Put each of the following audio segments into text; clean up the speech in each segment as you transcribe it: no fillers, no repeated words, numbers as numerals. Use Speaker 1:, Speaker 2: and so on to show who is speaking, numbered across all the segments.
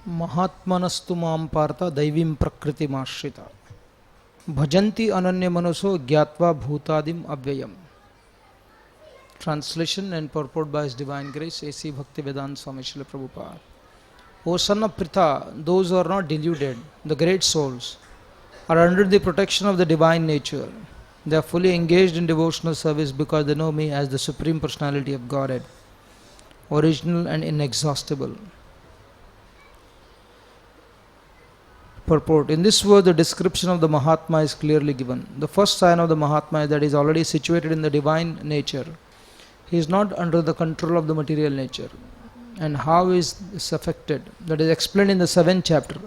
Speaker 1: Mahatmanastu mam partha daivim prakriti mashrita bhajanti ananya manaso gyatva bhutadim avyayam. Translation and purport by His Divine Grace A.C. Bhaktivedanta Swami Prabhupada. O son of Pritha, those who are not deluded, the great souls, are under the protection of the divine nature. They are fully engaged in devotional service because they know me as the Supreme Personality of Godhead, original and inexhaustible. Purport. In this word, the description of the Mahatma is clearly given. The first sign of the Mahatma is that he is already situated in the divine nature. He is not under the control of the material nature. And how is this affected? That is explained in the 7th chapter.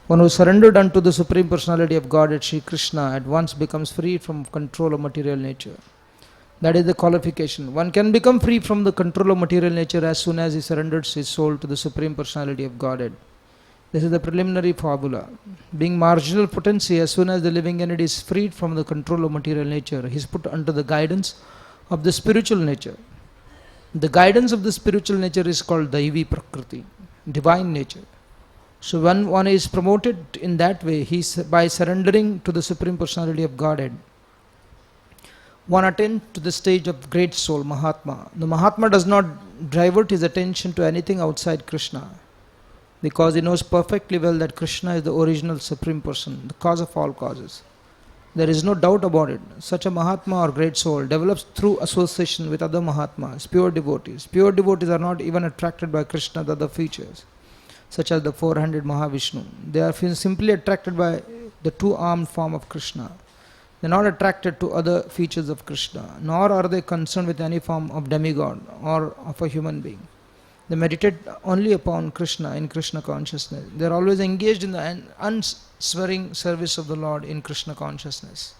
Speaker 1: One who surrendered unto the Supreme Personality of Godhead, Sri Krishna, at once becomes free from control of material nature. That is the qualification. One can become free from the control of material nature as soon as he surrenders his soul to the Supreme Personality of Godhead. This is the preliminary formula. Being marginal potency, as soon as the living entity is freed from the control of material nature, he is put under the guidance of the spiritual nature. The guidance of the spiritual nature is called Daivi Prakriti, divine nature. So when one is promoted in that way, by surrendering to the Supreme Personality of Godhead, one attains to the stage of great soul, Mahatma. The Mahatma does not divert his attention to anything outside Krishna, because he knows perfectly well that Krishna is the original Supreme Person, the cause of all causes. There is no doubt about it. Such a Mahatma or great soul develops through association with other Mahatmas, pure devotees. Pure devotees are not even attracted by Krishna's other features, such as the four-handed Mahavishnu. They are simply attracted by the two-armed form of Krishna. They are not attracted to other features of Krishna, nor are they concerned with any form of demigod or of a human being. They meditate only upon Krishna in Krishna consciousness. They are always engaged in the unswerving service of the Lord in Krishna consciousness.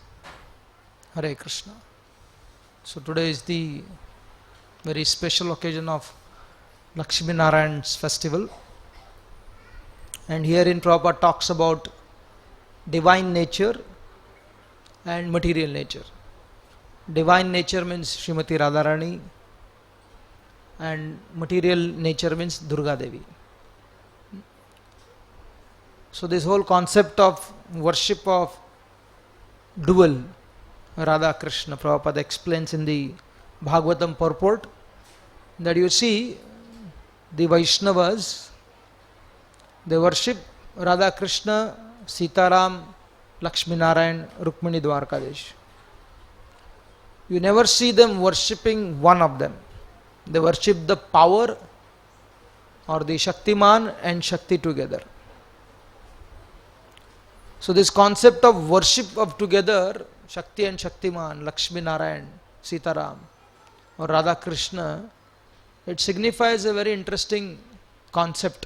Speaker 1: Hare Krishna. So today is the very special occasion of Lakshmi Narayan's festival. And herein Prabhupada talks about divine nature and material nature. Divine nature means Srimati Radharani, and material nature means Durga Devi. So this whole concept of worship of dual Radha Krishna, Prabhupada explains in the Bhagavatam purport that you see the Vaishnavas, they worship Radha Krishna, Sitaram, Lakshmi Narayan, Rukmini Dwarkadesh. You never see them worshipping one of them. They worship the power or the Shaktiman and Shakti together. So this concept of worship of together, Shakti and Shaktiman, Lakshmi Narayan, Sitaram or Radha Krishna, it signifies a very interesting concept.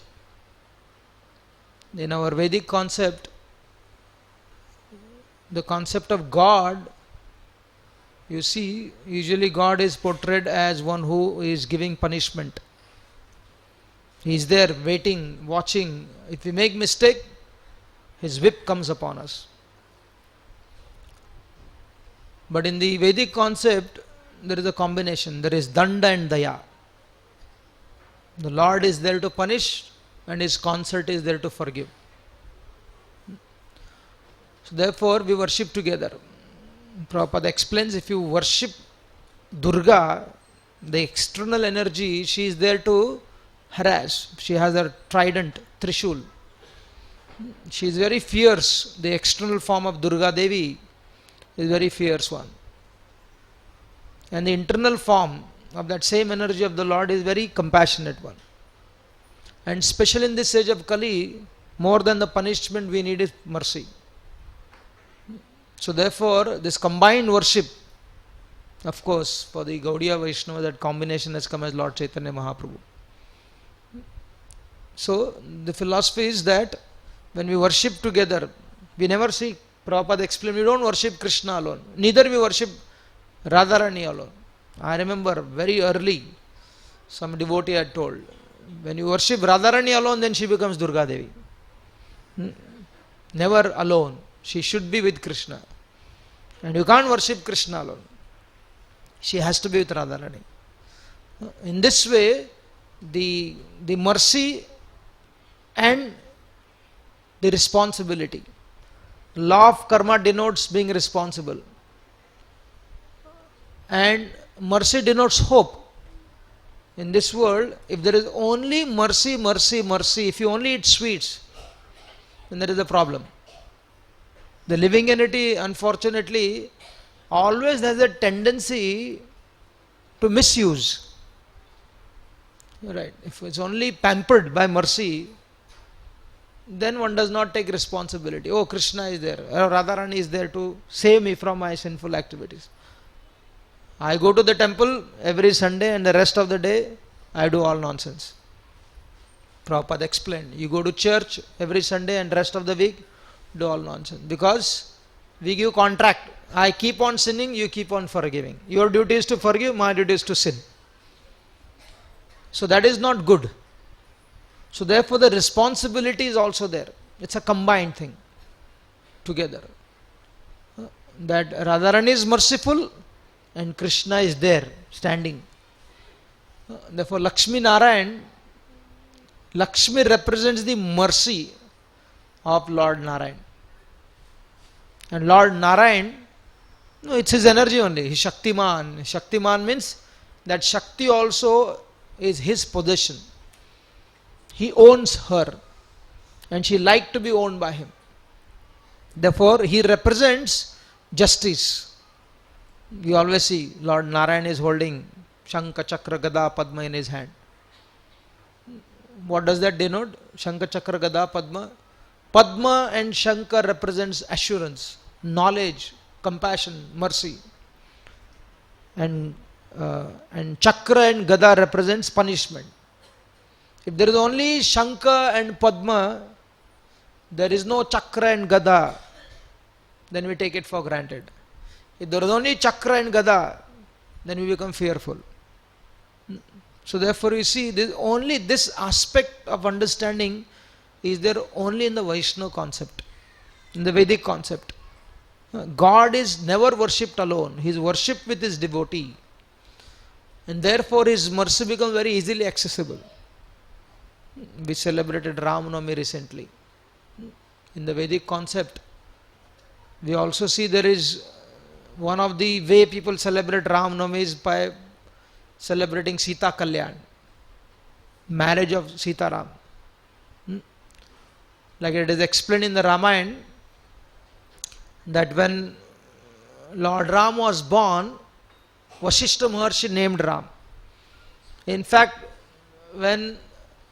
Speaker 1: In our Vedic concept, the concept of God, you see, usually God is portrayed as one who is giving punishment. He is there waiting, watching. If we make mistake, his whip comes upon us. But in the Vedic concept, there is a combination. There is Danda and Daya. The Lord is there to punish and his concert is there to forgive. So therefore, we worship together. Prabhupada explains, if you worship Durga, the external energy, she is there to harass. She has her trident, Trishul. She is very fierce. The external form of Durga Devi is very fierce one. And the internal form of that same energy of the Lord is very compassionate one. And especially in this age of Kali, more than the punishment we need is mercy. So therefore, this combined worship, of course, for the Gaudiya Vaishnava, that combination has come as Lord Chaitanya Mahaprabhu. So the philosophy is that when we worship together, we never see, Prabhupada explained, we don't worship Krishna alone. Neither we worship Radharani alone. I remember very early, some devotee had told, when you worship Radharani alone, then she becomes Durga Devi. Never alone. She should be with Krishna. And you can't worship Krishna alone. She has to be with Radharani. In this way, the mercy and the responsibility. Law of karma denotes being responsible, and mercy denotes hope. In this world, if there is only mercy, mercy, mercy, if you only eat sweets, then there is a problem. The living entity, unfortunately, always has a tendency to misuse. Right? If it's only pampered by mercy, then one does not take responsibility. Oh, Krishna is there, or Radharani is there to save me from my sinful activities. I go to the temple every Sunday and the rest of the day I do all nonsense. Prabhupada explained, you go to church every Sunday and rest of the week do all nonsense. Because we give contract. I keep on sinning, you keep on forgiving. Your duty is to forgive, my duty is to sin. So that is not good. So therefore the responsibility is also there. It's a combined thing together. That Radharani is merciful and Krishna is there standing. Therefore Lakshmi Narayan, Lakshmi represents the mercy of Lord Narayan. And Lord Narayan, no, it's his energy only. He's Shaktiman. Shaktiman means that Shakti also is his possession. He owns her and she liked to be owned by him. Therefore he represents justice. We always see Lord Narayan is holding Shankha, Chakra, Gada, Padma in his hand. What does that denote? Shankha, Chakra, Gada, Padma. Padma and Shankha represents assurance, knowledge, compassion, mercy. And Chakra and Gada represents punishment. If there is only Shankha and Padma, there is no Chakra and Gada, then we take it for granted. If there is only Chakra and Gada, then we become fearful. So therefore you see, only this aspect of understanding is there only in the Vaishnava concept, in the Vedic concept. God is never worshipped alone. He is worshipped with his devotee. And therefore his mercy becomes very easily accessible. We celebrated Ram Navami recently. In the Vedic concept, we also see there is one of the way people celebrate Ram Navami is by celebrating Sita Kalyan, marriage of Sita Ram. Like it is explained in the Ramayana that when Lord Ram was born, Vasishtha Maharshi named Ram. In fact, when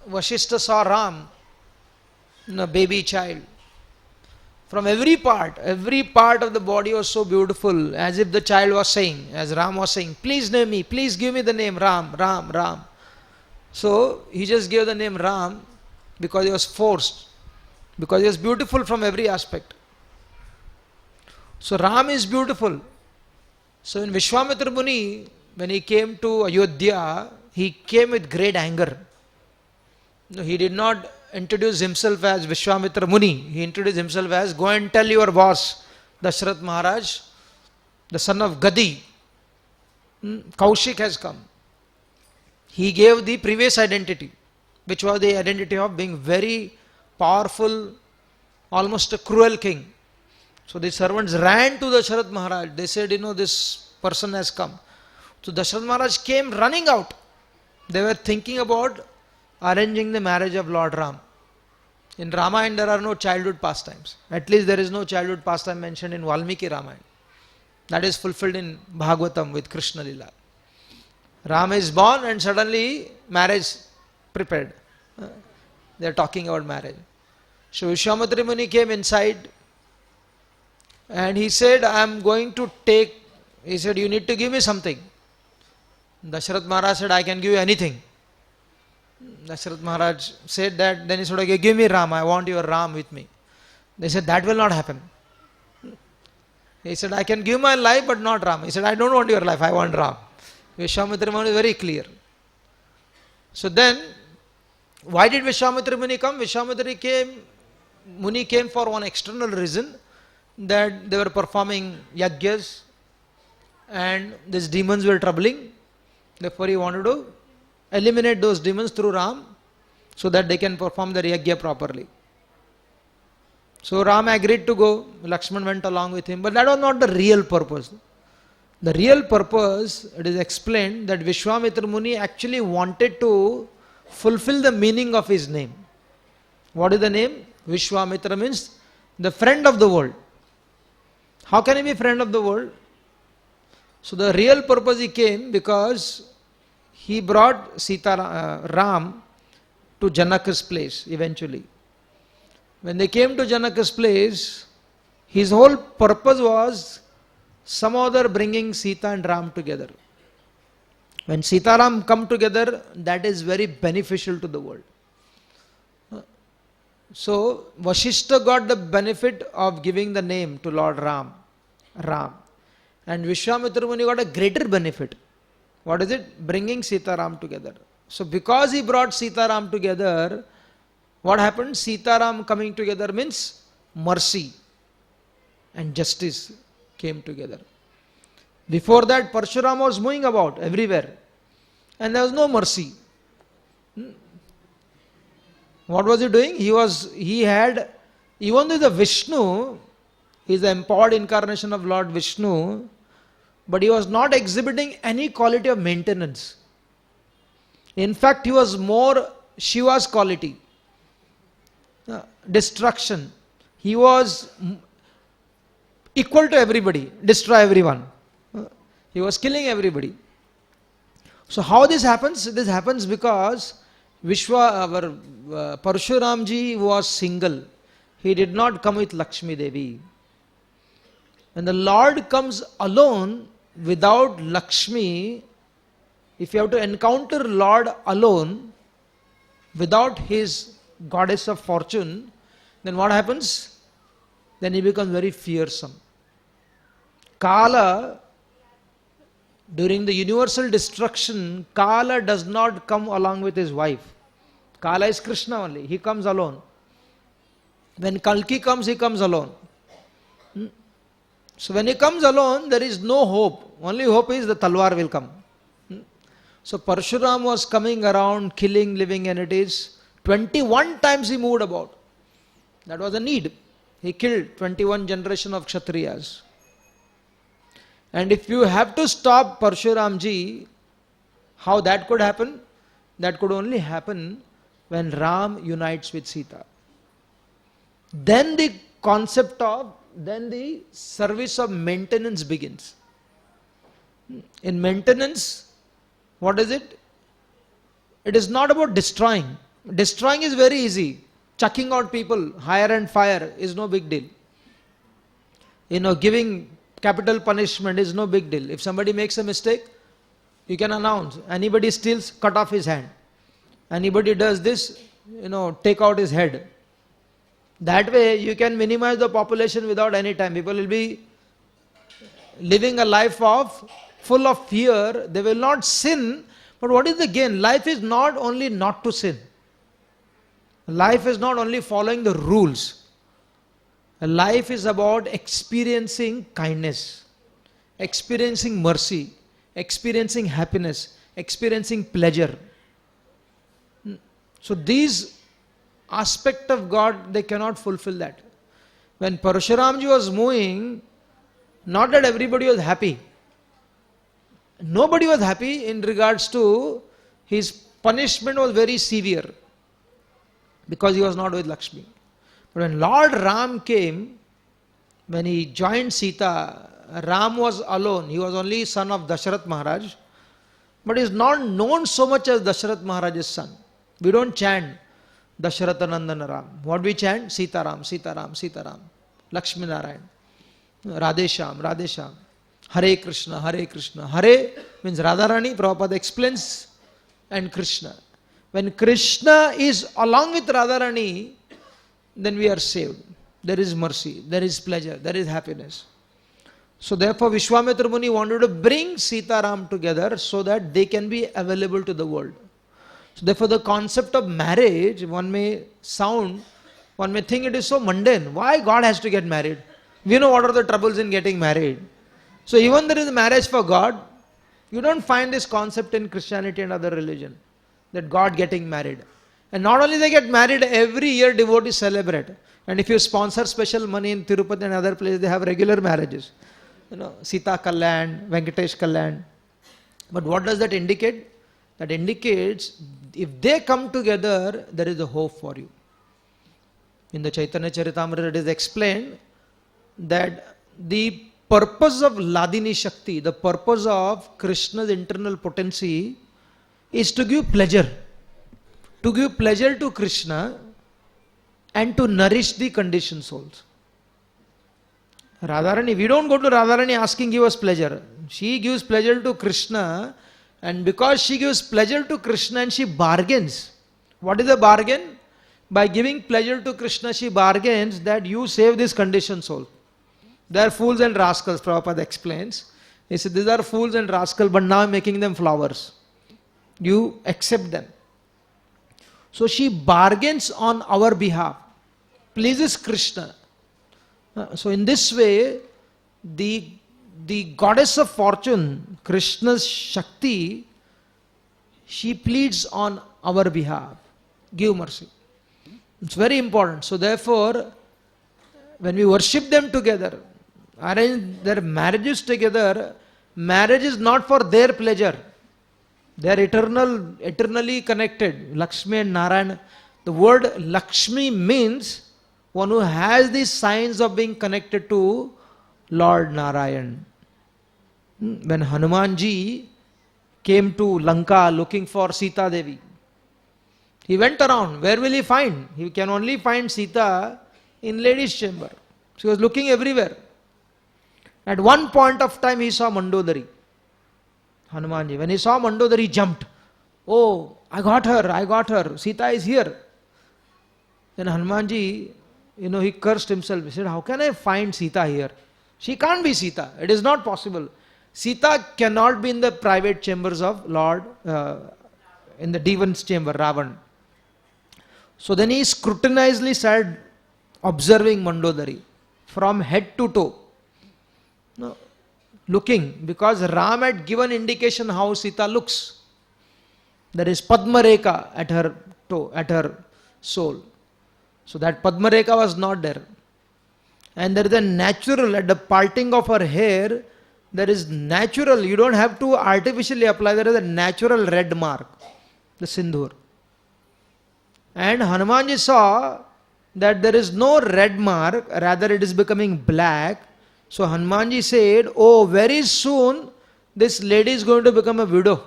Speaker 1: Vasishtha saw Ram, a baby child, from every part of the body was so beautiful, as if the child was saying, as Ram was saying, please name me, please give me the name Ram, Ram, Ram. So he just gave the name Ram because he was forced, because he was beautiful from every aspect. So Ram is beautiful. So in Vishwamitra Muni, when he came to Ayodhya, he came with great anger. No, he did not introduce himself as Vishwamitra Muni. He introduced himself as, go and tell your boss, Dashrath Maharaj, the son of Gadi, Kaushik has come. He gave the previous identity, which was the identity of being very powerful, almost a cruel king. So the servants ran to Dashrath Maharaj. They said, this person has come. So Dashrath Maharaj came running out. They were thinking about arranging the marriage of Lord Ram. In Ramayana there are no childhood pastimes. At least there is no childhood pastime mentioned in Valmiki Ramayana. That is fulfilled in Bhagavatam with Krishna Lila. Ram is born and suddenly marriage prepared. They are talking about marriage. So Vishwamitra Muni came inside and he said, he said, you need to give me something. Dashrath Maharaj said, I can give you anything. Dashrath Maharaj said that, then he said, okay, give me Ram, I want your Ram with me. They said, that will not happen. He said, I can give my life but not Ram. He said, I don't want your life, I want Ram. Vishwamitra Muni is very clear. So then, why did Vishwamitra Muni come? Vishwamitra Muni came for one external reason, that they were performing yagyas and these demons were troubling. Therefore he wanted to eliminate those demons through Ram so that they can perform the yajna properly. So Ram agreed to go, Lakshman went along with him, but that was not the real purpose. The real purpose, it is explained that Vishwamitra Muni actually wanted to fulfill the meaning of his name. What is the name? Vishwamitra means the friend of the world. How can he be friend of the world? So the real purpose he came because he brought Ram to Janaka's place eventually. When they came to Janaka's place, his whole purpose was some other bringing Sita and Ram together. When Sita Ram come together, that is very beneficial to the world. So Vashishta got the benefit of giving the name to Lord Ram. And Vishwamitra Muni got a greater benefit. What is it? Bringing Sita Ram together. So because he brought Sita Ram together, what happened? Sita Ram coming together means mercy and justice came together. Before that, Parshuram was moving about everywhere and there was no mercy. What was he doing? He had, even though the Vishnu, he is the empowered incarnation of Lord Vishnu, but he was not exhibiting any quality of maintenance. In fact, he was more Shiva's quality. Destruction. He was equal to everybody, destroy everyone. He was killing everybody. So how this happens? This happens because Parshuramji was single. He did not come with Lakshmi Devi. When the Lord comes alone without Lakshmi, if you have to encounter Lord alone without his goddess of fortune, then what happens? Then he becomes very fearsome. Kala, during the universal destruction, Kala does not come along with his wife. Kala is Krishna only. He comes alone. When Kalki comes, he comes alone. So when he comes alone, there is no hope. Only hope is the talwar will come. So Parshuram was coming around, killing living entities. 21 times he moved about. That was a need. He killed 21 generation of Kshatriyas. And if you have to stop Parshuramji, how that could happen? That could only happen when Ram unites with Sita. Then the service of maintenance begins. In maintenance, what is it? It is not about destroying. Destroying is very easy. Chucking out people, hire and fire is no big deal. Giving capital punishment is no big deal. If somebody makes a mistake, you can announce. Anybody steals, cut off his hand. Anybody does this, take out his head. That way you can minimize the population without any time. People will be living a life full of fear. They will not sin. But what is the gain? Life is not only not to sin. Life is not only following the rules. Life is about experiencing kindness, experiencing mercy, experiencing happiness, experiencing pleasure. So these aspects of God, they cannot fulfill that. When Parshuramji was moving, not that everybody was happy. Nobody was happy in regards to his punishment was very severe because he was not with Lakshmi. But when Lord Ram came, when he joined Sita, Ram was alone. He was only son of Dasharath Maharaj, but he is not known so much as Dasharath Maharaj's son. We don't chant Dasharatha Nandana Ram. What we chant? Sita Ram, Sita Ram, Sita Ram. Lakshmi Narayan. Radhe Shyam, Radhe Shyam. Hare Krishna, Hare Krishna. Hare means Radharani, Prabhupada explains, and Krishna. When Krishna is along with Radharani, then we are saved. There is mercy, there is pleasure, there is happiness. So therefore Vishwamitra Muni wanted to bring Sita Ram together so that they can be available to the world. So therefore the concept of marriage, one may think it is so mundane. Why God has to get married? We know what are the troubles in getting married. So even there is marriage for God, you don't find this concept in Christianity and other religion, that God getting married. And not only they get married, every year devotees celebrate. And if you sponsor special money in Tirupati and other places, they have regular marriages. Sita Kalyan, Venkatesh Kalyan. But what does that indicate? That indicates if they come together, there is a hope for you. In the Chaitanya Charitamrita, it is explained that the purpose of Ladini Shakti, the purpose of Krishna's internal potency, is to give pleasure. To give pleasure to Krishna and to nourish the conditioned souls. Radharani, we don't go to Radharani asking give us pleasure. She gives pleasure to Krishna, and because she gives pleasure to Krishna and she bargains. What is the bargain? By giving pleasure to Krishna, she bargains that you save this conditioned soul. They are fools and rascals, Prabhupada explains. He said, these are fools and rascals, but now I'm making them flowers. You accept them. So she bargains on our behalf, pleases Krishna. So in this way, the goddess of fortune, Krishna's Shakti, she pleads on our behalf. Give mercy. It's very important. So therefore, when we worship them together, arrange their marriages together, marriage is not for their pleasure. They are eternally connected. Lakshmi and Narayan. The word Lakshmi means one who has the signs of being connected to Lord Narayan. When Hanumanji came to Lanka looking for Sita Devi, he went around. Where will he find? He can only find Sita in ladies' chamber. She was looking everywhere. At one point of time, he saw Mandodari. Hanumanji. When he saw Mandodari, he jumped. Oh, I got her. Sita is here. Then Hanumanji, he cursed himself. He said, how can I find Sita here? She can't be Sita. It is not possible. Sita cannot be in the private chambers of Lord, in the Devan's chamber, Ravan. So then he scrutinizedly started observing Mandodari from head to toe. Looking, because Ram had given indication how Sita looks. There is Padma Rekha at her toe, at her soul. So that Padma Rekha was not there. And there is a natural, at the parting of her hair, there is natural, you don't have to artificially apply, there is a natural red mark, the Sindhur. And Hanumanji saw that there is no red mark, rather it is becoming black. So Hanumanji said, oh, very soon this lady is going to become a widow.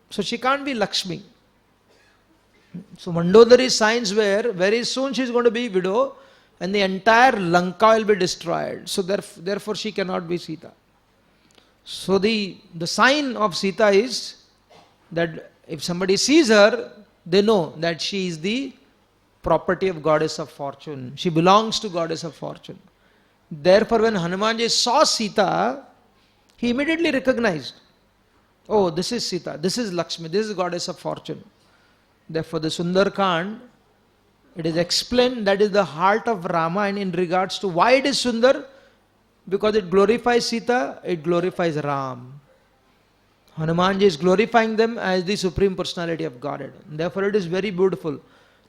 Speaker 1: So she can't be Lakshmi. So Mandodari's signs were, very soon she is going to be widow and the entire Lanka will be destroyed. So therefore she cannot be Sita. So the sign of Sita is that if somebody sees her, they know that she is the property of goddess of fortune. She belongs to goddess of fortune. Therefore, when Hanumanji saw Sita, he immediately recognized, oh, this is Sita, this is Lakshmi, this is goddess of fortune. Therefore, the Sundarkand, it is explained that is the heart of Ramayana in regards to why it is Sundar. Because it glorifies Sita, it glorifies Ram. Hanumanji is glorifying them as the Supreme Personality of Godhead. Therefore, it is very beautiful.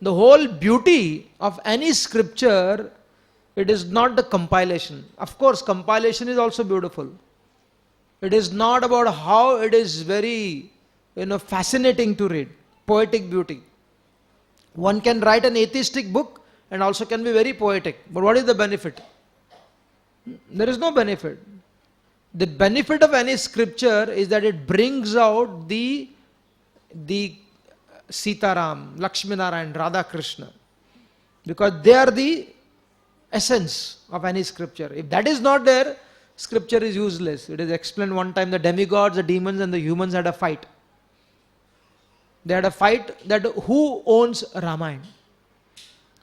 Speaker 1: The whole beauty of any scripture, it is not the compilation. Of course, compilation is also beautiful. It is not about how it is very, fascinating to read. Poetic beauty. One can write an atheistic book and also can be very poetic. But what is the benefit? There is no benefit. The benefit of any scripture is that it brings out the Sitaram, Lakshmi Narayan, Radha Krishna. Because they are the essence of any scripture. If that is not there, scripture is useless. It is explained one time the demigods, the demons and the humans had a fight. They had a fight that who owns Ramayana.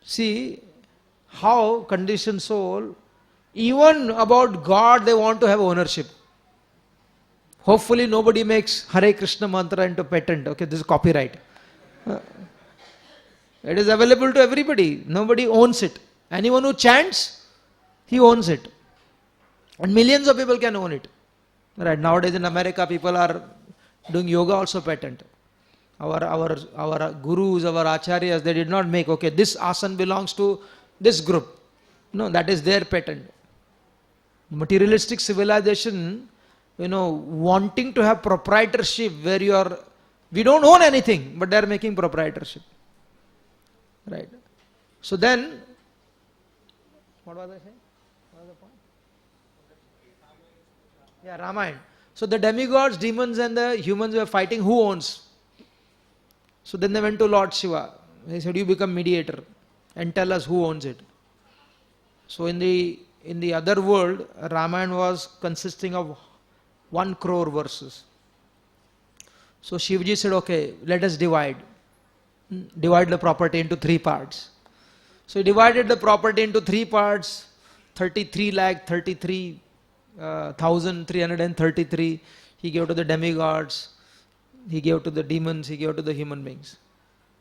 Speaker 1: See how conditioned soul, even about God they want to have ownership. Hopefully nobody makes Hare Krishna mantra into patent. Okay, this is copyright. It is available to everybody. Nobody owns it. Anyone who chants, he owns it. And millions of people can own it. Right, nowadays in America people are doing yoga also patent. Our gurus, our acharyas, they did not make, okay, this asana belongs to this group. No, that is their patent. Materialistic civilization, wanting to have proprietorship where we don't own anything, but they are making proprietorship. Right. So then, what was I saying? What was the point? Yeah, Ramayana. So the demigods, demons and the humans were fighting who owns. So then they went to Lord Shiva. He said, you become mediator and tell us who owns it. So in the other world, Ramayana was consisting of 1 crore verses. So Shivji said, okay, let us divide the property into 3 parts. So he divided the property into 3 parts, 33,33,333. He gave to the demigods, he gave to the demons, he gave to the human beings.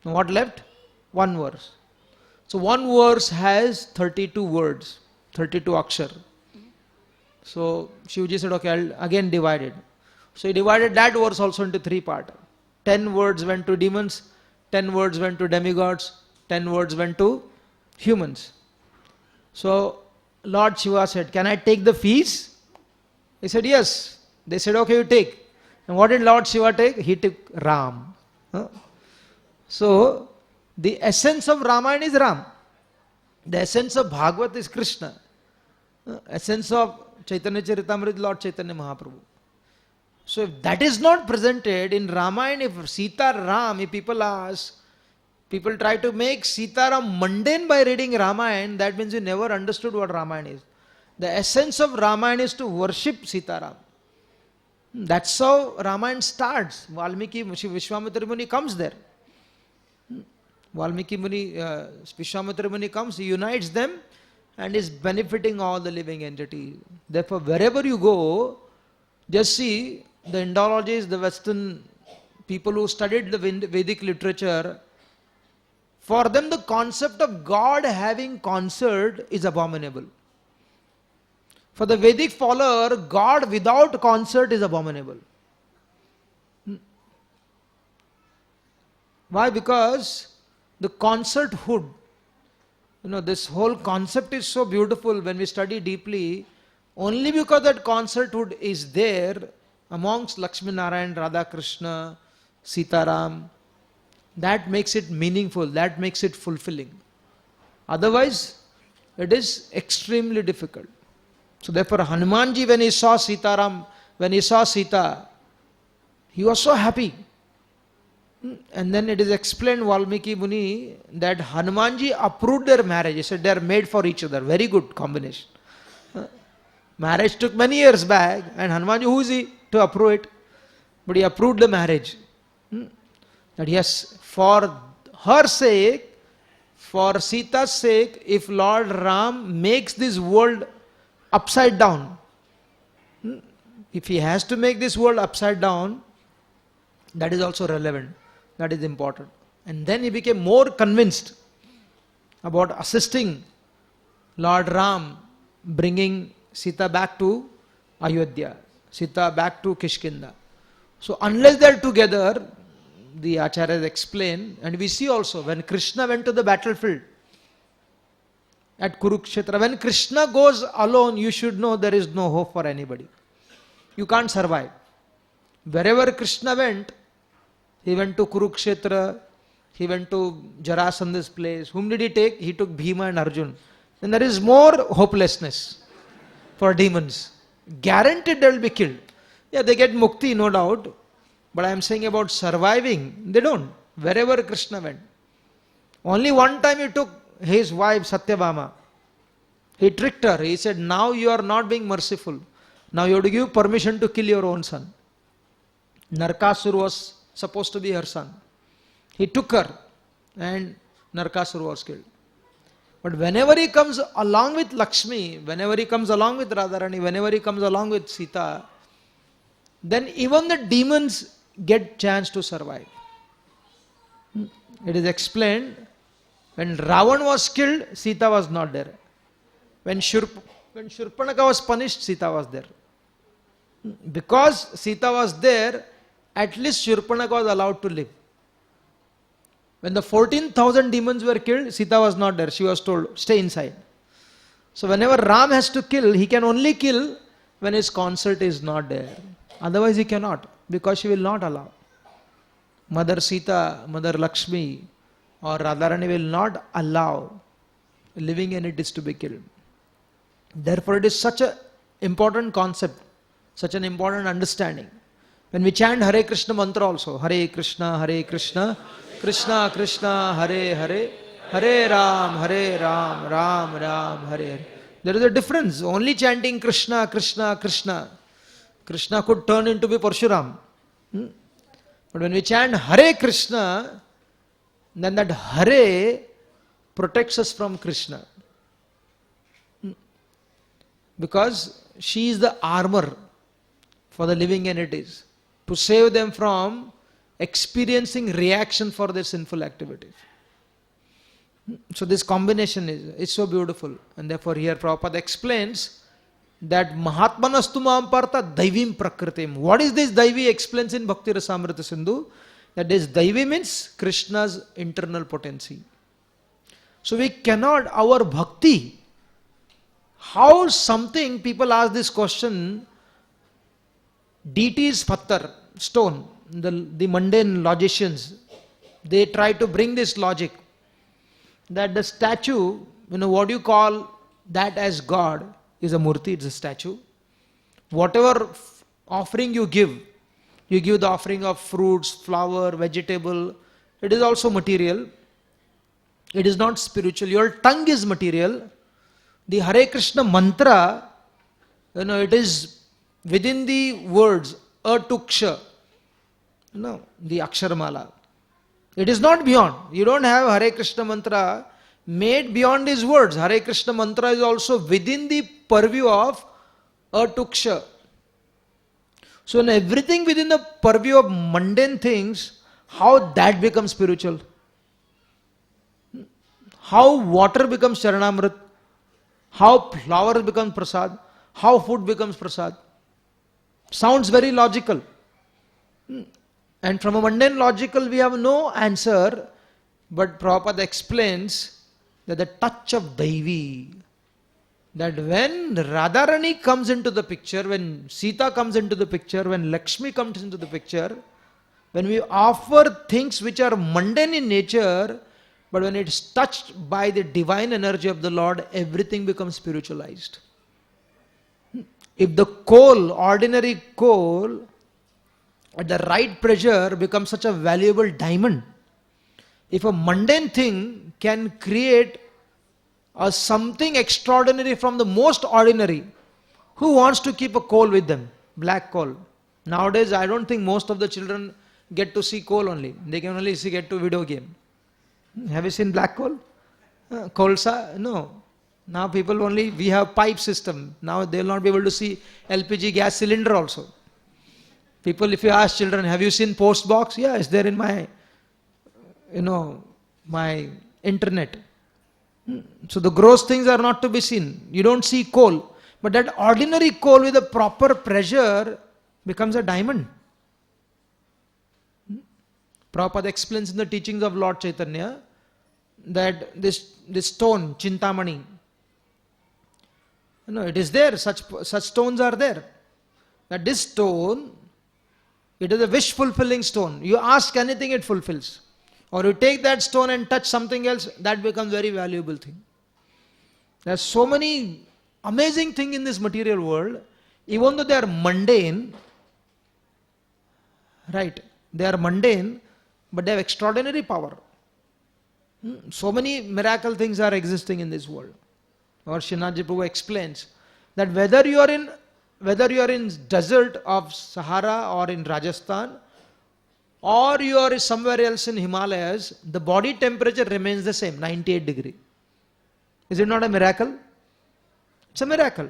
Speaker 1: Now what left? 1 verse. So 1 verse has 32 words, 32 akshar. So Shivji said, okay, I'll again divide it. So he divided that verse also into 3 parts. 10 words went to demons, 10 words went to demigods, 10 words went to humans. So Lord Shiva said, can I take the fees? He said, yes. They said, okay, you take. And what did Lord Shiva take? He took Ram. So the essence of Ramayana is Ram. The essence of Bhagavad is Krishna. Essence of Chaitanya Charitamrita, Lord Chaitanya Mahaprabhu. So if that is not presented in Ramayana, if Sita Ram, if people ask, people try to make Sita Ram mundane by reading Ramayana, that means you never understood what Ramayana is. The essence of Ramayana is to worship Sita Ram. That's how Ramayana starts. Valmiki, Vishwamitra Muni comes there. Valmiki Muni, Vishwamitra Muni comes, he unites them and is benefiting all the living entities. Therefore, wherever you go, just see the Indologists, the Western people who studied the Vedic literature, for them the concept of God having concert is abominable. For the Vedic follower, God without concert is abominable. Why? Because the concerthood, this whole concept is so beautiful when we study deeply, only because that concerthood is there amongst Lakshmi Narayan, Radha Krishna, Sitaram, that makes it meaningful, that makes it fulfilling. Otherwise, it is extremely difficult. So therefore, Hanumanji, when he saw Sitaram, when he saw Sita, he was so happy. And then it is explained, Valmiki Muni, that Hanumanji approved their marriage. He said they are made for each other. Very good combination. Marriage took many years back, and Hanumanji, who is he to approve it? But he approved the marriage. That yes, for her sake, for Sita's sake, if Lord Ram makes this world upside down, if he has to make this world upside down, that is also relevant. That is important. And then he became more convinced about assisting Lord Ram, bringing Sita back to Ayodhya, Sita back to Kishkinda. So unless they are together, the Acharyas explain, and we see also when Krishna went to the battlefield at Kurukshetra, when Krishna goes alone, you should know there is no hope for anybody. You can't survive. Wherever Krishna went, he went to Kurukshetra, he went to Jarasandha's place. Whom did he take? He took Bhima and Arjun. Then there is more hopelessness for demons. Guaranteed they will be killed. Yeah, they get mukti, no doubt. But I am saying about surviving, they don't. Wherever Krishna went. Only one time he took his wife Satyabhama. He tricked her. He said, now you are not being merciful. Now you have to give permission to kill your own son. Narkasur was supposed to be her son. He took her and Narkasur was killed. But whenever he comes along with Lakshmi, whenever he comes along with Radharani, whenever he comes along with Sita, then even the demons get chance to survive. It is explained, when Ravan was killed, Sita was not there. When Shurpanaka was punished, Sita was there. Because Sita was there, at least Shurpanaka was allowed to live. When the 14,000 demons were killed, Sita was not there. She was told, stay inside. So whenever Ram has to kill, he can only kill when his consort is not there. Otherwise he cannot, because she will not allow. Mother Sita, Mother Lakshmi or Radharani will not allow living entities to be killed. Therefore it is such an important concept, such an important understanding. When we chant Hare Krishna mantra also, Hare Krishna, Krishna Krishna, Hare Hare, Hare Ram, Ram Ram, Hare Hare. There is a difference. Only chanting Krishna, Krishna, Krishna. Krishna could turn into be Parshuram. But when we chant Hare Krishna, then that Hare protects us from Krishna. Because she is the armor for the living entities, to save them from experiencing reaction for their sinful activities. So this combination is so beautiful. And therefore here Prabhupada explains that Mahatmanastu Mahampartha Daivim Prakritim. What is this Daivi? Explains in Bhakti Rasamrita Sindhu that this Daivi means Krishna's internal potency. So we cannot, our bhakti, how something, people ask this question, deity is pattar, stone, the mundane logicians, they try to bring this logic that the statue, what you call that as God is a murti, it's a statue. Whatever offering you give the offering of fruits, flower, vegetable, it is also material. It is not spiritual. Your tongue is material. The Hare Krishna mantra, it is within the words, tuksha, the aksharamala. It is not beyond. You don't have Hare Krishna mantra made beyond these words. Hare Krishna mantra is also within the purview of tuksha. So in everything within the purview of mundane things, how that becomes spiritual? How water becomes charanamrit? How flower becomes prasad? How food becomes prasad? Sounds very logical. And from a mundane logical we have no answer, but Prabhupada explains that the touch of Daivi, that when Radharani comes into the picture, when Sita comes into the picture, when Lakshmi comes into the picture, when we offer things which are mundane in nature, but when it's touched by the divine energy of the Lord, everything becomes spiritualized. If the coal, ordinary coal, at the right pressure becomes such a valuable diamond. If a mundane thing can create something extraordinary from the most ordinary, who wants to keep a coal with them? Black coal. Nowadays, I don't think most of the children get to see coal only. They can only get to video game. Have you seen black coal? Kolsa? No. Now people only, we have pipe system. Now they will not be able to see LPG gas cylinder also. People, if you ask children, have you seen post box? Yeah, it's there in my, my internet. So the gross things are not to be seen. You don't see coal. But that ordinary coal with a proper pressure becomes a diamond. Prabhupada explains in the teachings of Lord Chaitanya that this stone, Chintamani, it is there, such stones are there. That this stone, it is a wish fulfilling stone. You ask anything, it fulfills. Or you take that stone and touch something else, that becomes very valuable thing. There are so many amazing things in this material world, even though they are mundane, right? They are mundane, but they have extraordinary power. So many miracle things are existing in this world. Or Srinathji Prabhu explains that whether you are in desert of Sahara or in Rajasthan, or you are somewhere else in Himalayas, the body temperature remains the same, 98 degree. Is it not a miracle? It's a miracle.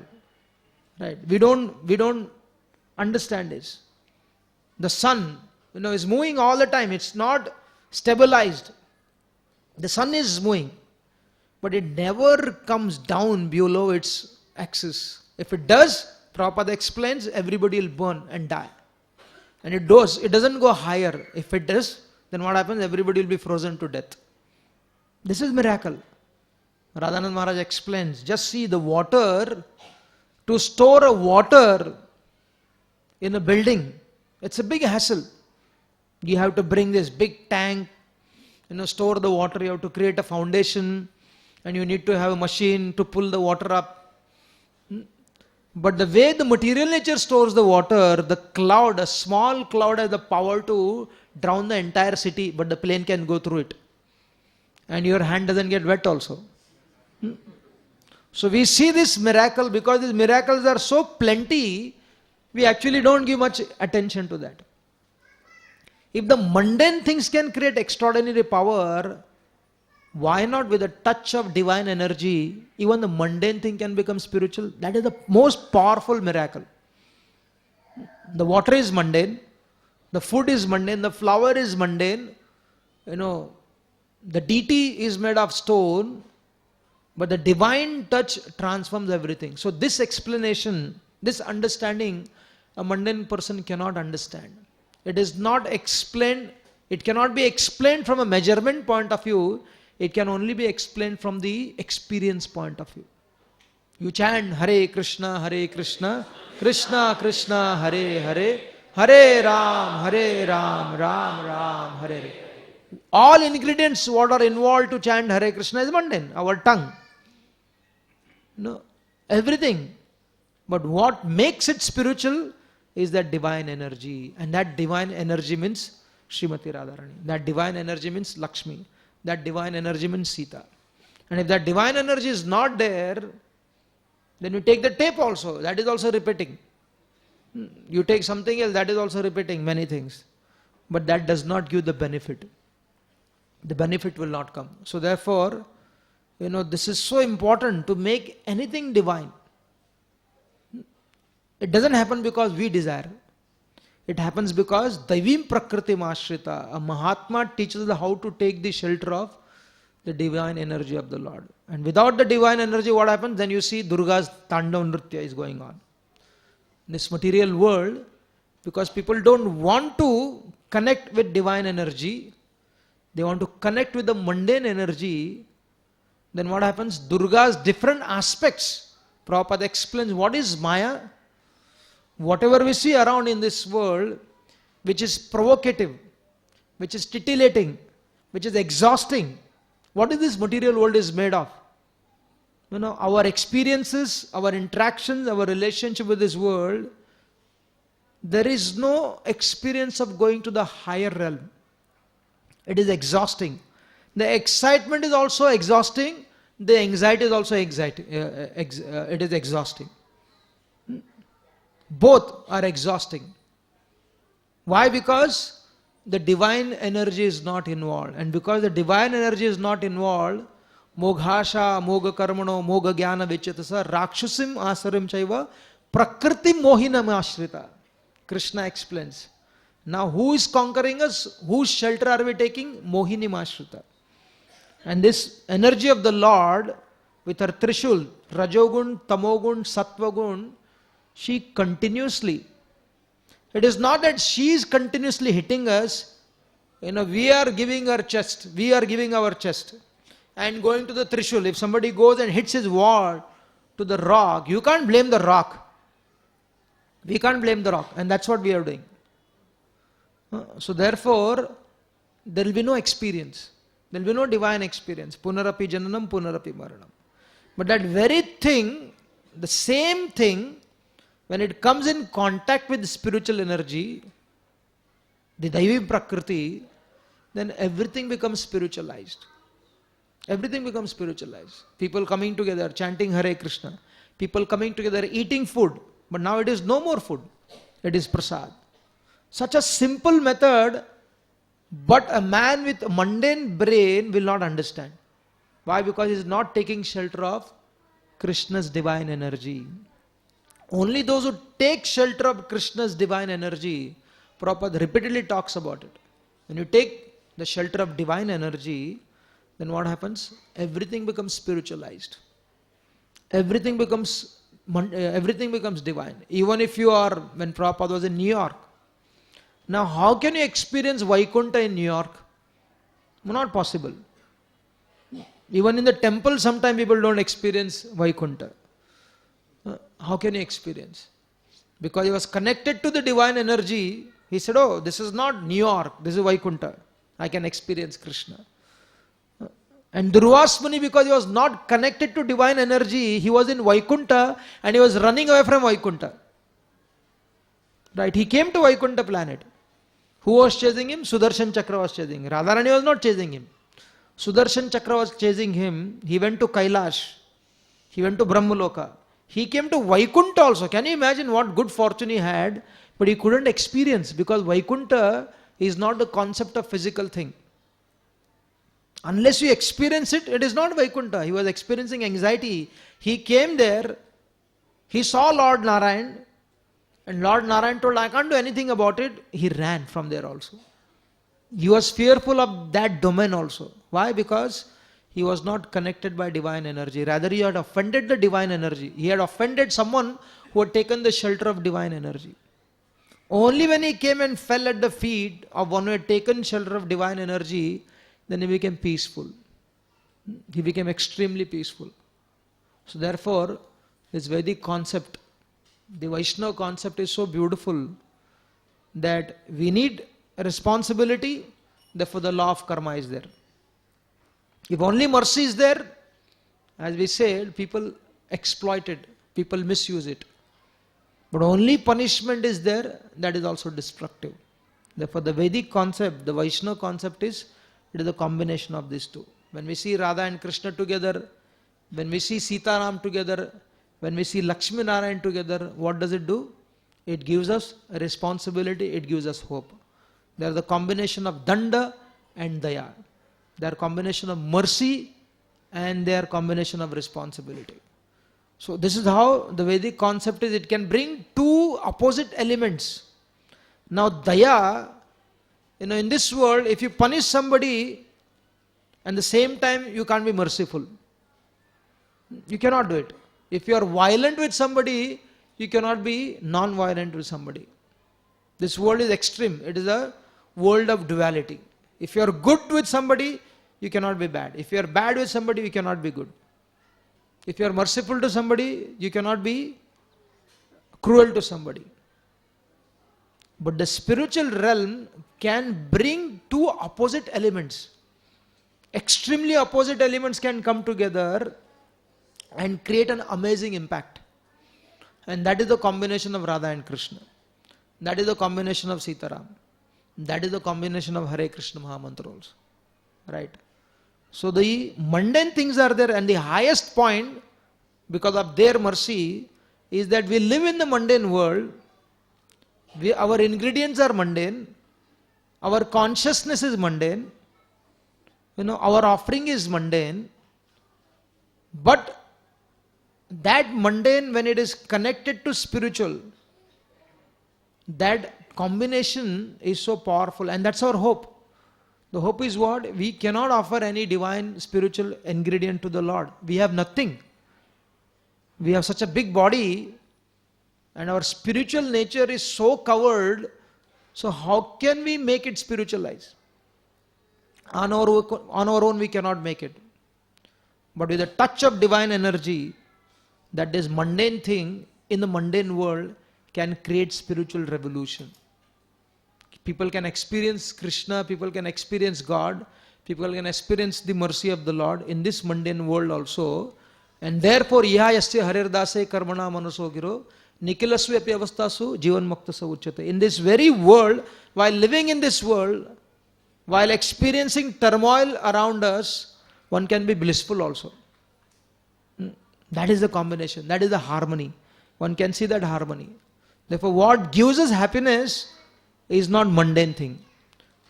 Speaker 1: Right? We don't understand this. The sun, is moving all the time. It's not stabilized. The sun is moving, but it never comes down below its axis. If it does, Prabhupada explains, everybody will burn and die. And it doesn't go higher. If it does, then what happens? Everybody will be frozen to death. This is miracle. Radhanath Maharaj explains, just see the water, to store a water in a building, it's a big hassle. You have to bring this big tank, store the water, you have to create a foundation, and you need to have a machine to pull the water up. But the way the material nature stores the water, the cloud, a small cloud has the power to drown the entire city, but the plane can go through it. And your hand doesn't get wet also. So we see this miracle, because these miracles are so plenty, we actually don't give much attention to that. If the mundane things can create extraordinary power, why not with a touch of divine energy, even the mundane thing can become spiritual? That is the most powerful miracle. The water is mundane, the food is mundane, the flower is mundane, the deity is made of stone, but the divine touch transforms everything. So this explanation, this understanding, a mundane person cannot understand. It is not explained, it cannot be explained from a measurement point of view, it can only be explained from the experience point of view. You chant Hare Krishna, Krishna Krishna, Hare Hare, Hare Ram, Ram Ram, Hare Hare. All ingredients what are involved to chant Hare Krishna is mundane, our tongue. No, everything. But what makes it spiritual is that divine energy. And that divine energy means Srimati Radharani. That divine energy means Lakshmi. That divine energy means Sita. And if that divine energy is not there, then you take the tape also. That is also repeating. You take something else, that is also repeating many things. But that does not give the benefit. The benefit will not come. So therefore, this is so important to make anything divine. It doesn't happen because we desire. It happens because Daivim Prakriti Mashrita. A Mahatma teaches us how to take the shelter of the divine energy of the Lord. And without the divine energy, what happens? Then you see Durga's Tandav Nritya is going on. In this material world, because people don't want to connect with divine energy, they want to connect with the mundane energy, then what happens? Durga's different aspects. Prabhupada explains what is Maya. Whatever we see around in this world, which is provocative, which is titillating, which is exhausting, what is this material world is made of? Our experiences, our interactions, our relationship with this world, there is no experience of going to the higher realm. It is exhausting. The excitement is also exhausting. The anxiety is also exciting. It is exhausting. Both are exhausting. Why? Because the divine energy is not involved. And because the divine energy is not involved, Moghasha, Moga Karmano, Moga Jnana Vichetasa, Rakshusim Asarim Chaiva, Prakriti Mohinam Ashrita. Krishna explains. Now who is conquering us? Whose shelter are we taking? Mohini Ashrita. And this energy of the Lord, with her Trishul, Rajogun, Tamogun, Sattvagun, she continuously, it is not that she is continuously hitting us, we are giving our chest, and going to the Trishul. If somebody goes and hits his wall to the rock, you can't blame the rock. We can't blame the rock, and that's what we are doing. So therefore, there will be no experience. There will be no divine experience. Punarapi jananam, punarapi maranam. But that very thing, the same thing, when it comes in contact with spiritual energy, the Daivi Prakriti, then everything becomes spiritualized. Everything becomes spiritualized. People coming together, chanting Hare Krishna. People coming together, eating food. But now it is no more food. It is prasad. Such a simple method, but a man with a mundane brain will not understand. Why? Because he is not taking shelter of Krishna's divine energy. Only those who take shelter of Krishna's divine energy, Prabhupada repeatedly talks about it. When you take the shelter of divine energy, then what happens? Everything becomes spiritualized. Everything becomes divine. Even if you are, when Prabhupada was in New York, Now, how can you experience Vaikuntha in New York? Not possible. Even in the temple, sometimes people don't experience Vaikuntha. How can you experience? Because he was connected to the divine energy. He said, oh, this is not New York, this is Vaikuntha. I can experience Krishna. And Durvas Muni, because he was not connected to divine energy, he was in Vaikuntha and he was running away from Vaikuntha. Right? He came to Vaikuntha planet. Who was chasing him? Sudarshan Chakra was chasing him. Radharani was not chasing him. Sudarshan Chakra was chasing him. He went to Kailash. He went to Brahmaloka. He came to Vaikuntha also. Can you imagine what good fortune he had? But he couldn't experience, because Vaikuntha is not the concept of physical thing. Unless you experience it, it is not Vaikuntha. He was experiencing anxiety. He came there, he saw Lord Narayan, and Lord Narayan told, I can't do anything about it. He ran from there also. He was fearful of that domain also. Why? Because he was not connected by divine energy. Rather, he had offended the divine energy. He had offended someone who had taken the shelter of divine energy. Only when he came and fell at the feet of one who had taken shelter of divine energy, then he became peaceful. He became extremely peaceful. So therefore, this Vedic concept, the Vaishnava concept, is so beautiful that we need a responsibility, therefore the law of karma is there. If only mercy is there, as we said, people exploit it, people misuse it. But only punishment is there, that is also destructive. Therefore the Vedic concept, the Vaishnava concept is, it is a combination of these two. When we see Radha and Krishna together, when we see Sita Ram together, when we see Lakshmi Narayan together, what does it do? It gives us a responsibility, it gives us hope. They are the combination of Danda and Daya. They are combination of mercy and they are combination of responsibility. So this is how the Vedic concept is. It can bring two opposite elements. Now Daya, in this world, if you punish somebody and the same time you can't be merciful. You cannot do it. If you are violent with somebody, you cannot be non-violent with somebody. This world is extreme. It is a world of duality. If you are good with somebody, you cannot be bad. If you are bad with somebody, you cannot be good. If you are merciful to somebody, you cannot be cruel to somebody. But the spiritual realm can bring two opposite elements. Extremely opposite elements can come together and create an amazing impact. And that is the combination of Radha and Krishna. That is the combination of Sita Ram. That is the combination of Hare Krishna Mahamantra also. Right? So the mundane things are there, and the highest point, because of their mercy, is that we live in the mundane world. Our ingredients are mundane. Our consciousness is mundane. Our offering is mundane. But that mundane, when it is connected to spiritual, that combination is so powerful, and that's our hope. The hope is what? We cannot offer any divine spiritual ingredient to the Lord. We have nothing. We have such a big body and our spiritual nature is so covered. So how can we make it spiritualized? On our own we cannot make it. But with a touch of divine energy, that this mundane thing in the mundane world can create spiritual revolution. People can experience Krishna, people can experience God, people can experience the mercy of the Lord in this mundane world also. And therefore, iha yasya harirdaase karmana manuso giro nikilasve api avastasu jivan muktasa uchyate. In this very world, while living in this world, while experiencing turmoil around us, one can be blissful also. That is the combination, that is the harmony. One can see that harmony. Therefore, what gives us happiness is not mundane thing.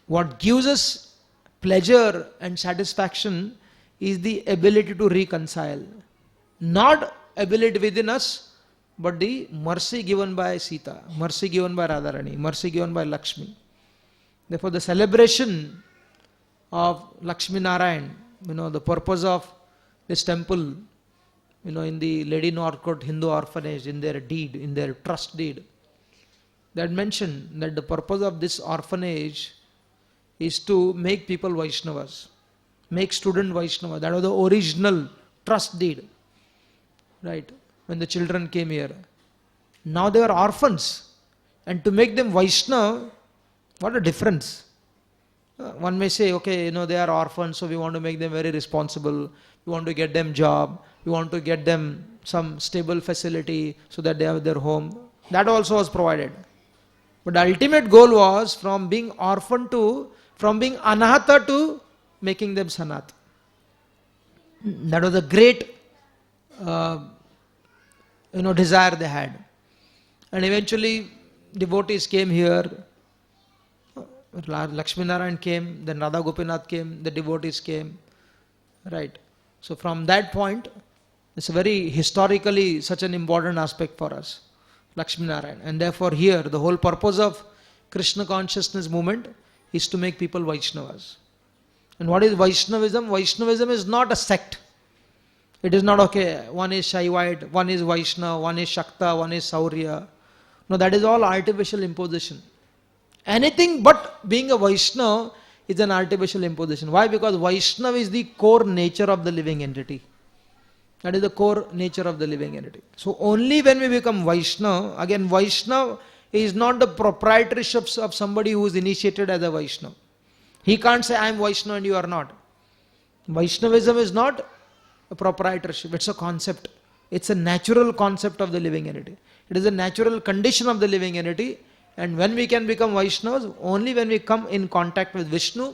Speaker 1: What gives us pleasure and satisfaction is the ability to reconcile. Not ability within us, but the mercy given by Sita, mercy given by Radharani, mercy given by Lakshmi. Therefore, the celebration of Lakshmi Narayan, the purpose of this temple, in the Lady Northcote Hindu orphanage, in their deed, in their trust deed, They had mentioned that the purpose of this orphanage is to make people Vaishnavas, make student Vaishnavas. That was the original trust deed, right? When the children came here. Now they are orphans, and to make them Vaishnava, what a difference. One may say, okay, they are orphans, so we want to make them very responsible. We want to get them job. We want to get them some stable facility so that they have their home. That also was provided. But the ultimate goal was from being orphan to, from being anahata to making them sanat. That was a great, desire they had. And eventually, devotees came here. Lakshmi Narayan came, then Radha Gopinath came, the devotees came. Right. So from that point, it's a very historically such an important aspect for us, Lakshmi Narayan. And therefore here, the whole purpose of Krishna Consciousness movement is to make people Vaishnavas. And what is Vaishnavism? Vaishnavism is not a sect. It is not, okay, one is Shaivite, one is Vaishnava, one is Shakta, one is Saurya. No, that is all artificial imposition. Anything but being a Vaishnava is an artificial imposition. Why? Because Vaishnava is the core nature of the living entity. That is the core nature of the living entity. So only when we become Vaishnava, again Vaishnava is not the proprietorship of somebody who is initiated as a Vaishnava. He can't say I am Vaishnava and you are not. Vaishnavism is not a proprietorship, it's a concept. It's a natural concept of the living entity. It is a natural condition of the living entity. And when we can become Vaishnavas, only when we come in contact with Vishnu,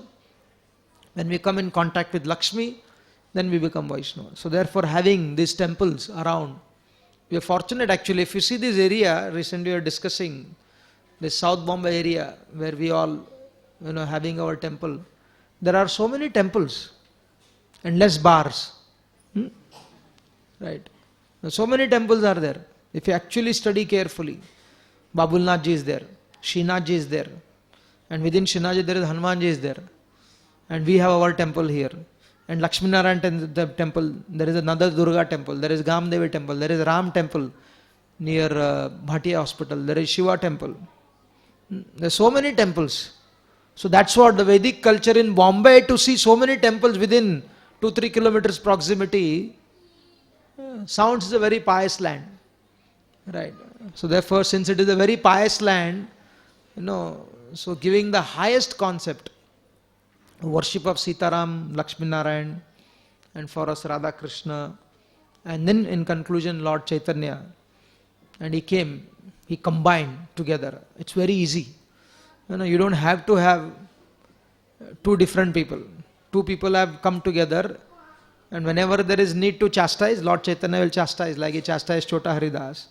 Speaker 1: when we come in contact with Lakshmi, then we become Vaishnavas. So therefore having these temples around, we are fortunate actually. If you see this area, recently we were discussing this South Bombay area where we all, having our temple. There are so many temples and less bars. Right. So many temples are there. If you actually study carefully, Babulnath ji is there, Srinath ji is there, and within Srinath ji there is Hanuman ji is there, and we have our temple here, and Lakshmi Narayan temple, there is another Durga temple, there is Gamdevi temple, there is Ram temple near Bhatia hospital, there is Shiva temple. There are so many temples. So that's what the Vedic culture in Bombay, to see so many temples within 2-3 kilometers proximity, sounds a very pious land. Right. So therefore, since it is a very pious land, so giving the highest concept, worship of Sitaram, Lakshmi Narayan, and for us Radha Krishna, and then in conclusion Lord Chaitanya, and he came, he combined together. It's very easy. You don't have to have two different people. Two people have come together, and whenever there is need to chastise, Lord Chaitanya will chastise, like he chastised Chota Haridas,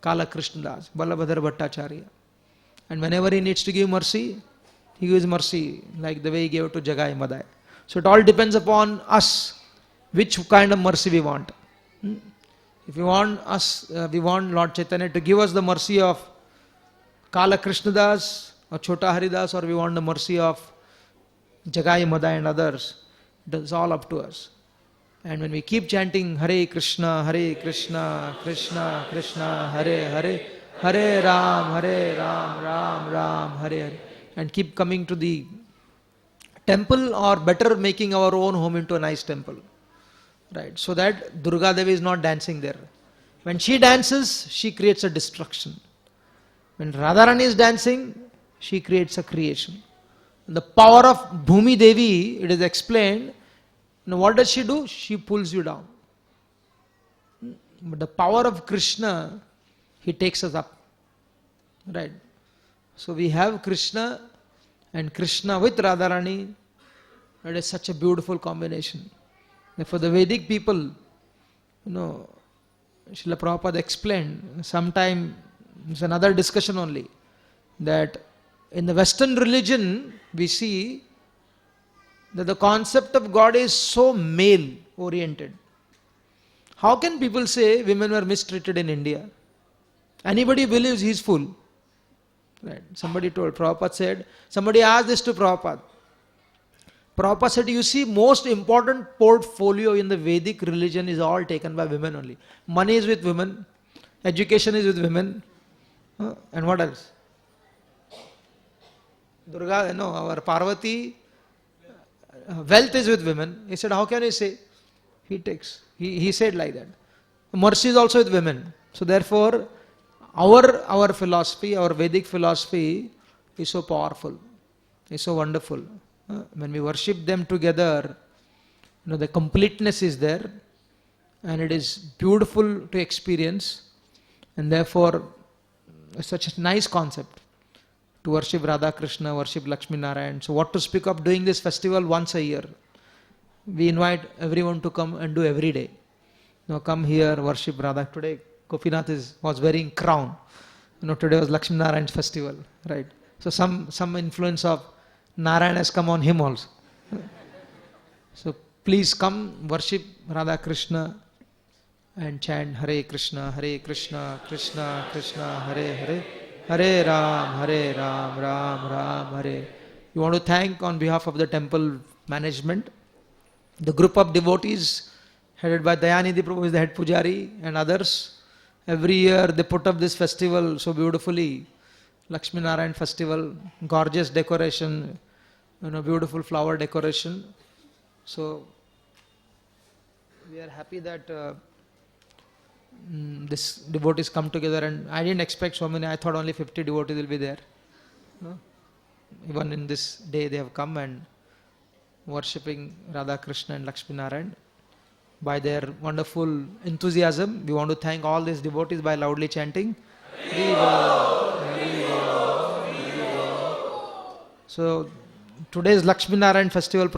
Speaker 1: Kala Krishna Das, Balabhadra Bhattacharya. And whenever he needs to give mercy, he gives mercy like the way he gave to Jagai Madai. So it all depends upon us, which kind of mercy we want. If we want we want Lord Chaitanya to give us the mercy of Kala Krishna Das or Chota Haridas, or we want the mercy of Jagai Madai and others. It's all up to us. And when we keep chanting Hare Krishna, Krishna Krishna, Hare Hare, Hare Ram, Ram Ram, Hare Hare, and keep coming to the temple, or better making our own home into a nice temple. Right, so that Durga Devi is not dancing there. When she dances, she creates a destruction. When Radharani is dancing, she creates a creation. And the power of Bhumi Devi, it is explained. Now what does she do? She pulls you down. But the power of Krishna, he takes us up. Right. So we have Krishna and Krishna with Radharani. It is such a beautiful combination. For the Vedic people, Srila Prabhupada explained, sometime, it's another discussion only, that in the Western religion, we see that the concept of God is so male-oriented. How can people say women were mistreated in India? Anybody believes he's fool. Right. Somebody told, Prabhupada said, somebody asked this to Prabhupada. Prabhupada said, you see, most important portfolio in the Vedic religion is all taken by women only. Money is with women, education is with women, and what else? Durga, no, our Parvati, wealth is with women. He said, how can you say? He said like that. Mercy is also with women. So therefore, our philosophy, our Vedic philosophy is so powerful, is so wonderful. When we worship them together, the completeness is there, and it is beautiful to experience, and therefore it's such a nice concept to worship Radha Krishna, worship Lakshmi Narayan. So what to speak of doing this festival once a year? We invite everyone to come and do every day. Come here, worship Radha. Today Gopinath was wearing crown. Today was Lakshmi Narayan's festival, right? So some influence of Narayan has come on him also. So please come worship Radha Krishna and chant Hare Krishna, Krishna Krishna, Hare Hare, Hare Ram, Ram Ram, Hare. You want to thank on behalf of the temple management, the group of devotees headed by Dayanidhi Prabhu is the head pujari and others. Every year they put up this festival so beautifully, Lakshmi Narayan festival, gorgeous decoration, beautiful flower decoration. So we are happy that this devotees come together, and I didn't expect so many. I thought only 50 devotees will be there. Even in this day they have come and worshipping Radha Krishna and Lakshmi Narayan. By their wonderful enthusiasm, we want to thank all these devotees by loudly chanting. So today's Lakshmi Narayan festival